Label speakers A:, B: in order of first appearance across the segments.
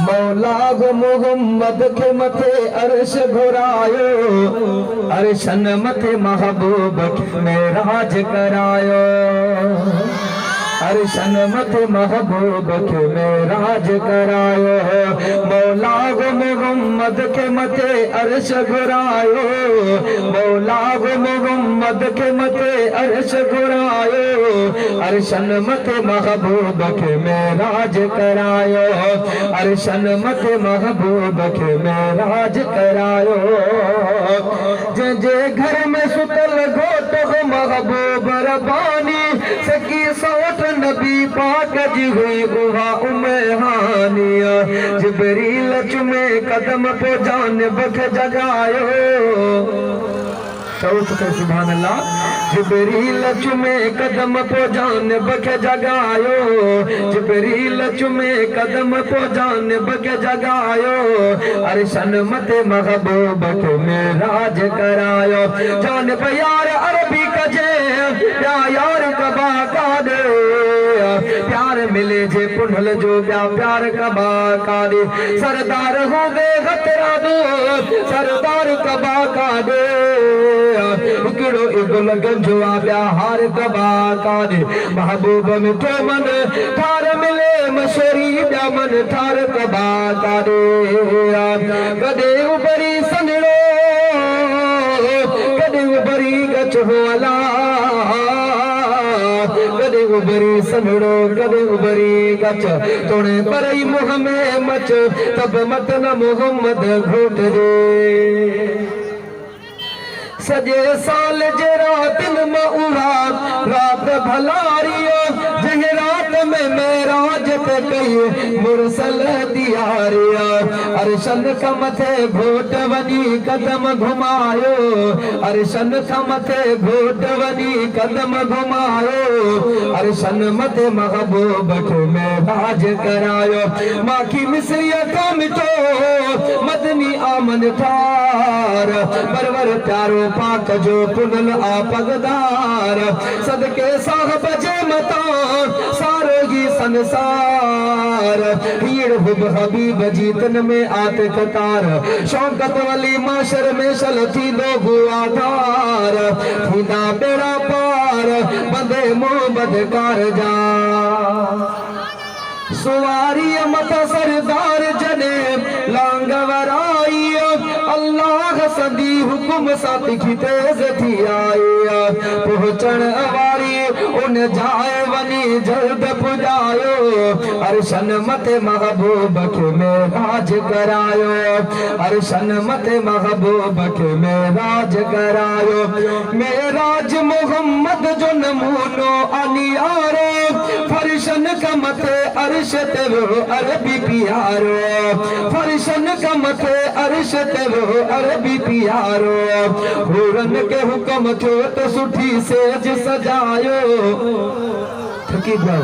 A: मौला गो मोहम्मद के मथे अर्श घुरायो, अर्शन मथे महबूब में राज करायो, अर्शन मथे महबूब में राज करायो। मौला गो मोहम्मद के मथे अर्श घुरायो, मौला गो मोहम्मद के मथे अर्श घुरायो, अर्शन मथे महबूब में राज करायो, अर्शन मथे महबूब में राज करायो। जे घर में सुतल घोट महबूब रबानी सकी सौट नबी पाक जी हुई उहा उमेहानिया, जिबरील चुमे कदम पे जान बख जगायो। सुभान अल्लाह। जिबरील चुमे कदम पे जान बख जगायो, जिबरील चुमे कदम पे जान बख जगायो, अर्शन मते महबूब में राज करायो। जान प्यार अरबी कजे यार कबा का दे, प्यार मिले जे पुनल जो प्यार कबा का दे। सरदार हो गए खतरा दो, सरदार कबा का दे, उकड़ो इगुल गंजो आब्या हार कबा का दे। महबूब मिठो मन ठार मिले मशरी ब्या मन ठार कबा का दे। कदे उबरी सनड़ो कदे उबरी गच होला, कदे उबरी सनड़ो कदे उबरी गच, तोड़े परई मुह में मच तब मत न मोहम्मद घोट दे। सजे साल जे रातिन में उड़ा रात भलारियो, जह रात में मेराज पे कई मुरसल दियारिया, अर्शन का मथे घोट वनी कदम घुमायो, अर्शन का मथे घोट वनी कदम घुमायो, अर्शन मथे महबूब में राज करायो। माखी मिसरिया का मिठो मदनी आमन ठार, परवर प्यारो पाक जो पुनल आपगदार, सदके साहब जे मता सारो ही संसार। हीड़ हुब हबीब जीतन में आते कतार, शौकत वाली माशर में सल थी लोगो आधार, थीदा बेड़ा पार बंदे मोहम्मद कारजा। सुवारी मत सरदार जने लांग वराई, अल्लाह सदी हुकुम साथ की तेज थी आया, पहुंचण वारी उन जाए वनी जल्द पुजायो, अर्शन मते महबूब में राज करायो, अर्शन मते महबूब में राज करायो। मेराज मोहम्मद जो नमूनो अनियारो, फर्शन का मते अर्श तेरो अरबी प्यारो, फर्शन का मथे अर्श तेरो अरबी प्यारो। हुरन के हुक्म थो तो सुठी सेज सजायो, थकी जाओ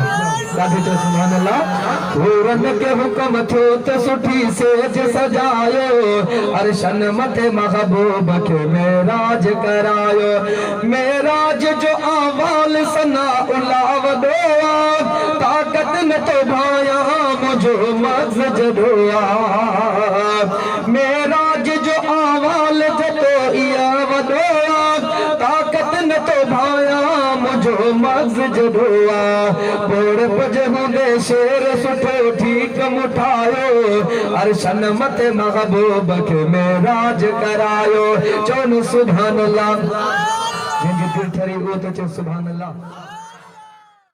A: साधे तो सुभान अल्लाह। हुरन के हुक्म थो तो सुठी सेज सजायो, अर्शन मथे महबूब में राज करायो। मेराज जो आवाल सना उलाव दोआ, ताकत न तो भाया मुझो मज जडोआ। मेराज जो आवाल तो इया वदोआ, ताकत न तो भाया मुझो मज जडोआ। बोड़ पज हुंदे शेर सुठो ठीक मुठायो, अर्शन मते महबूब में राज करायो। चौन सुभान अल्लाह, जिन दिल ठरी वो तो चो सुभान अल्लाह।